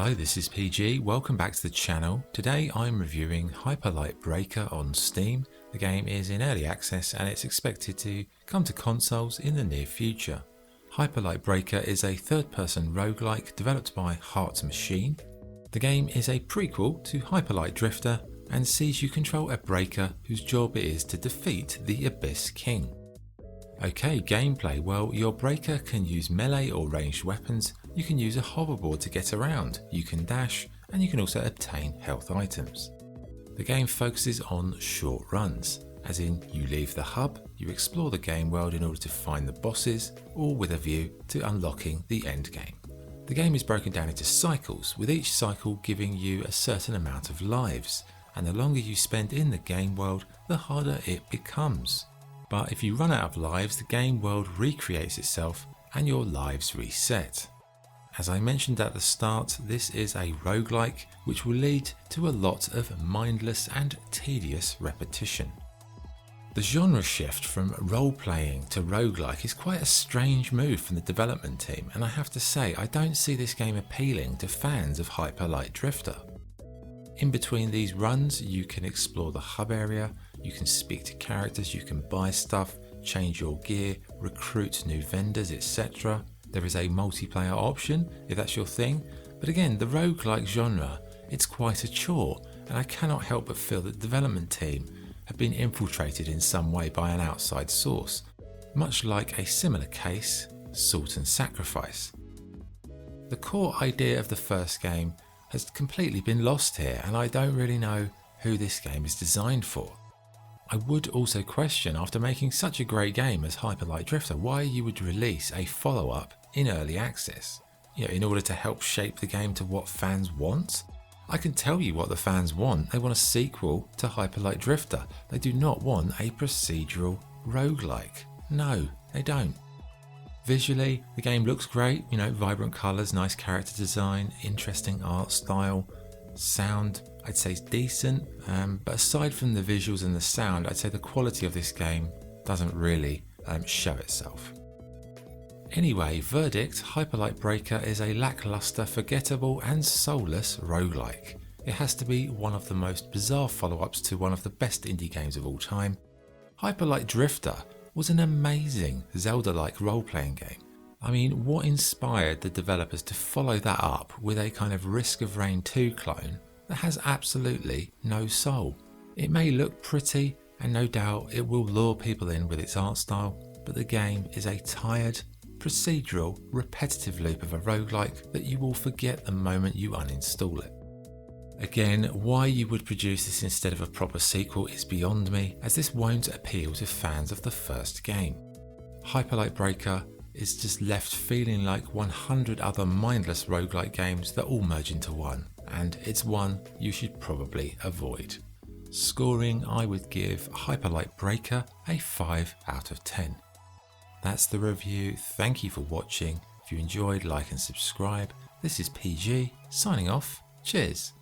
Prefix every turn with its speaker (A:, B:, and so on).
A: Hello, this is PG. Welcome back to the channel. Today I'm reviewing Hyper Light Breaker on Steam. The game is in early access and it's expected to come to consoles in the near future. Hyper Light Breaker is a third-person roguelike developed by Heart Machine. The game is a prequel to Hyper Light Drifter and sees you control a breaker whose job it is to defeat the Abyss King. Okay, gameplay. Well, your breaker can use melee or ranged weapons, you can use a hoverboard to get around, you can dash, and you can also obtain health items. The game focuses on short runs, as in you leave the hub, you explore the game world in order to find the bosses, all with a view to unlocking the end game. The game is broken down into cycles, with each cycle giving you a certain amount of lives, and the longer you spend in the game world, the harder it becomes. But if you run out of lives, the game world recreates itself and your lives reset. As I mentioned at the start, this is a roguelike which will lead to a lot of mindless and tedious repetition. The genre shift from role-playing to roguelike is quite a strange move from the development team, and I have to say I don't see this game appealing to fans of Hyper Light Drifter. In between these runs you can explore the hub area, you can speak to characters, you can buy stuff, change your gear, recruit new vendors, etc. There is a multiplayer option if that's your thing, but again the roguelike genre, it's quite a chore, and I cannot help but feel that the development team have been infiltrated in some way by an outside source, much like a similar case, Salt and Sacrifice. The core idea of the first game has completely been lost here, and I don't really know who this game is designed for. I would also question, after making such a great game as Hyper Light Drifter, why you would release a follow-up in early access, in order to help shape the game to what fans want. I can tell you what the fans want. They want a sequel to Hyper Light Drifter. They do not want a procedural roguelike. No, they don't. Visually, the game looks great, vibrant colours, nice character design, interesting art style. Sound, I'd say is decent, but aside from the visuals and the sound, I'd say the quality of this game doesn't really show itself. Anyway, verdict, Hyper Light Breaker is a lackluster, forgettable and soulless roguelike. It has to be one of the most bizarre follow-ups to one of the best indie games of all time. Hyper Light Drifter was an amazing Zelda-like role-playing game. I mean, what inspired the developers to follow that up with a kind of Risk of Rain 2 clone that has absolutely no soul? It may look pretty, and no doubt it will lure people in with its art style, but the game is a tired, procedural, repetitive loop of a roguelike that you will forget the moment you uninstall it. Again, why you would produce this instead of a proper sequel is beyond me, as this won't appeal to fans of the first game. Hyper Light Breaker is just left feeling like 100 other mindless roguelike games that all merge into one, and it's one you should probably avoid. Scoring, I would give Hyper Light Breaker a 5 out of 10. That's the review. Thank you for watching. If you enjoyed, like and subscribe. This is PG, signing off. Cheers.